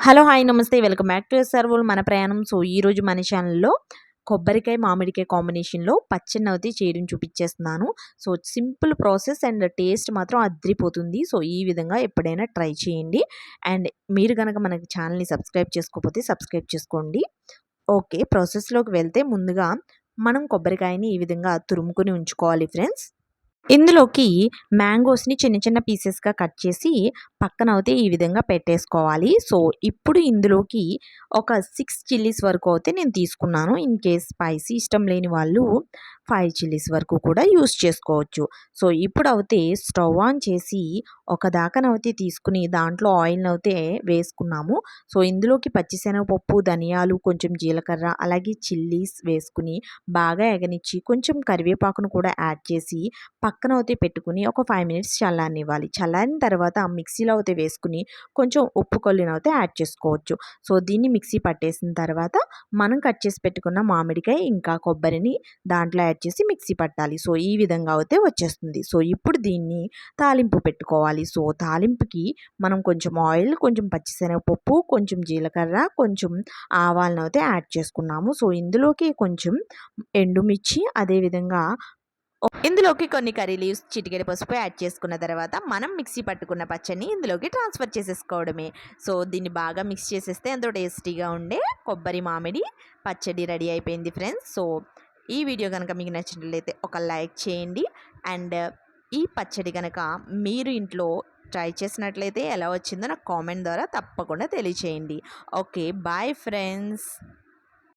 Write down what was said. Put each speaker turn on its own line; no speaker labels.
Hello hi నమస్తే welcome back to SR మన ప్రయాణం. సో ఈరోజు మన ఛానల్లో కొబ్బరికాయ మామిడికాయ కాంబినేషన్లో పచ్చడినైతే చేయడం చూపించేస్తున్నాను. So simple process and taste మాత్రం అద్రిపోతుంది. సో ఈ విధంగా ఎప్పుడైనా ట్రై చేయండి. అండ్ మీరు కనుక మనకి ఛానల్ని సబ్స్క్రైబ్ చేసుకోకపోతే సబ్స్క్రైబ్ చేసుకోండి. ఓకే, ప్రాసెస్లోకి వెళ్తే ముందుగా మనం కొబ్బరికాయని ఈ విధంగా తురుముకొని ఉంచుకోవాలి ఫ్రెండ్స్. ఇందులోకి మ్యాంగోస్‌ని చిన్న చిన్న పీసెస్‌గా కట్ చేసి పక్కనైతే ఈ విధంగా పెట్టేసుకోవాలి. సో, ఇప్పుడు ఇందులోకి ఒక 6 చిల్లీస్ వరకు అయితే నేను తీసుకున్నాను. ఇన్ కేస్ స్పైసీ ఇష్టం లేని వాళ్ళు 5 చిల్లీస్ వరకు కూడా యూజ్ చేసుకోవచ్చు. సో, ఇప్పుడైతే స్టవ్ ఆన్ చేసి ఒక దాకనైతే తీసుకుని దాంట్లో ఆయిల్‌నైతే వేసుకున్నాము. సో, ఇందులోకి పచ్చిశనగపప్పు, ధనియాలు, కొంచెం జీలకర్ర అలాగే చిల్లీస్ వేసుకుని బాగా ఎగనిచ్చి కొంచెం కరివేపాకును కూడా యాడ్ చేసి పక్కనైతే పెట్టుకుని ఒక 5 మినిట్స్ చల్లారనివ్వాలి. చల్లారిన తర్వాత మిక్సీలో అయితే వేసుకుని కొంచెం ఉప్పు కొల్లినైతే యాడ్ చేసుకోవచ్చు. సో దీన్ని మిక్సీ పట్టేసిన తర్వాత మనం కట్ చేసి పెట్టుకున్న మామిడికాయ ఇంకా కొబ్బరిని దాంట్లో యాడ్ చేసి మిక్సీ పట్టాలి. సో ఈ విధంగా అయితే వచ్చేస్తుంది. సో ఇప్పుడు దీన్ని తాలింపు పెట్టుకోవాలి. సో తాలింపుకి మనం కొంచెం ఆయిల్, కొంచెం పచ్చిశనగపప్పు, కొంచెం జీలకర్ర, కొంచెం ఆవాలను అయితే యాడ్ చేసుకున్నాము. సో ఇందులోకి కొంచెం ఎండుమిర్చి, అదేవిధంగా ఇందులోకి కొన్ని కర్రీ లీవ్స్, చిటికెడు పసుపు యాడ్ చేసుకున్న తర్వాత మనం మిక్సీ పట్టుకున్న పచ్చడిని ఇందులోకి ట్రాన్స్ఫర్ చేసేసుకోవడమే. సో దీన్ని బాగా మిక్స్ చేసేస్తే ఎంతో టేస్టీగా ఉండే కొబ్బరి మామిడి పచ్చడి రెడీ అయిపోయింది ఫ్రెండ్స్. సో ఈ వీడియో కనుక మీకు నచ్చినట్లయితే ఒక లైక్ చేయండి. అండ్ ఈ పచ్చడి కనుక మీరు ఇంట్లో ట్రై చేసినట్లయితే ఎలా వచ్చిందో నాకు కామెంట్ ద్వారా తప్పకుండా తెలియచేయండి. Okay, bye friends.